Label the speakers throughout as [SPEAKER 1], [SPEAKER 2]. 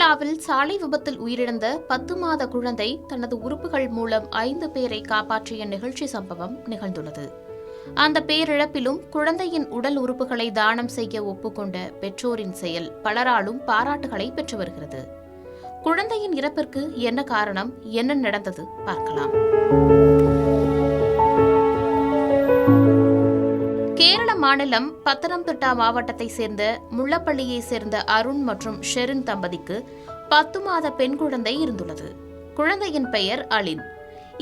[SPEAKER 1] கேரளாவில் சாலை விபத்தில் உயிரிழந்த 10 மாத குழந்தை தனது உறுப்புகள் மூலம் 5 பேரை காப்பாற்றிய நிகழ்ச்சி சம்பவம் நிகழ்ந்துள்ளது. அந்த பேரிழப்பிலும் குழந்தையின் உடல் உறுப்புகளை தானம் செய்ய ஒப்புக்கொண்ட பெற்றோரின் செயல் பலராலும் பாராட்டுகளை பெற்று வருகிறது. குழந்தையின் இறப்பிற்கு என்ன காரணம், என்ன நடந்தது பார்க்கலாம். கேரள மாநிலம் பத்தனம்திட்டா மாவட்டத்தைச் சேர்ந்த முள்ளப்பள்ளியைச் சேர்ந்த அருண் மற்றும் ஷெரின் தம்பதிக்கு 10 மாத பெண் குழந்தை இருந்துள்ளது. குழந்தையின் பெயர் அலின்.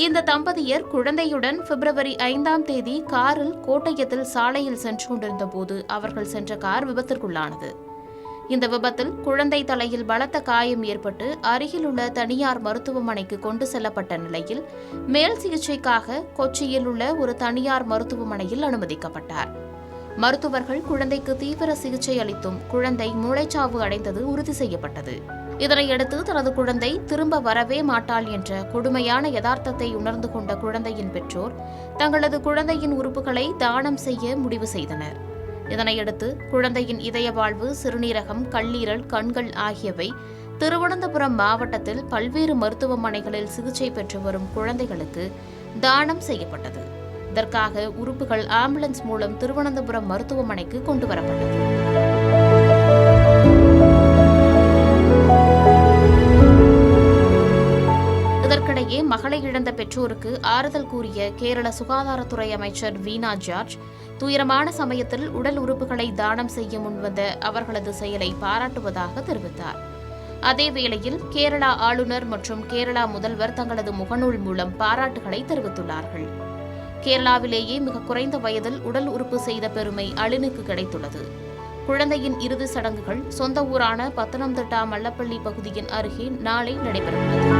[SPEAKER 1] இந்த தம்பதியர் குழந்தையுடன் பிப்ரவரி 5ஆம் தேதி காரில் கோட்டயத்தில் சாலையில் சென்று கொண்டிருந்த போது அவர்கள் சென்ற கார் விபத்திற்குள்ளானது. இந்த விபத்தில் குழந்தை தலையில் பலத்த காயம் ஏற்பட்டு அருகிலுள்ள தனியார் மருத்துவமனைக்கு கொண்டு செல்லப்பட்ட நிலையில் மேல் சிகிச்சைக்காக கொச்சியில் உள்ள ஒரு தனியார் மருத்துவமனையில் அனுமதிக்கப்பட்டார். மருத்துவர்கள் குழந்தைக்கு தீவிர சிகிச்சை அளித்தும் குழந்தை மூளைச்சாவு அடைந்தது உறுதி செய்யப்பட்டது. இதனையடுத்து தனது குழந்தை திரும்ப வரவே மாட்டாள் என்ற கொடுமையான யதார்த்தத்தை உணர்ந்து கொண்ட குழந்தையின் பெற்றோர் தங்களது குழந்தையின் உறுப்புகளை தானம் செய்ய முடிவு செய்தனர். இதனையடுத்து குழந்தையின் இதய வாழ்வு, சிறுநீரகம், கல்லீரல், கண்கள் ஆகியவை திருவனந்தபுரம் மாவட்டத்தில் பல்வேறு மருத்துவமனைகளில் சிகிச்சை பெற்று வரும் குழந்தைகளுக்கு தானம் செய்யப்பட்டது. இதற்காக உறுப்புகள் ஆம்புலன்ஸ் மூலம் திருவனந்தபுரம் மருத்துவமனைக்கு கொண்டு வரப்பட்டது. இதற்கிடையே மகளை இழந்த பெற்றோருக்கு ஆறுதல் கூறிய கேரள சுகாதாரத்துறை அமைச்சர் வீணா ஜார்ஜ் துயரமான சமயத்தில் உடல் உறுப்புகளை தானம் செய்ய முன்வந்த அவர்களது செயலை பாராட்டுவதாக தெரிவித்தார். அதேவேளையில் கேரளா ஆளுநர் மற்றும் கேரளா முதல்வர் தங்களது முகநூல் மூலம் பாராட்டுகளை தெரிவித்துள்ளார்கள். கேரளாவிலேயே மிக குறைந்த வயதில் உடல் உறுப்பு செய்த பெருமை அலினுக்கு கிடைத்துள்ளது. குழந்தையின் இறுதி சடங்குகள் சொந்த ஊரான பத்தனம்திட்டா மல்லப்பள்ளி பகுதியின் அருகே நாளை நடைபெறவுள்ளது.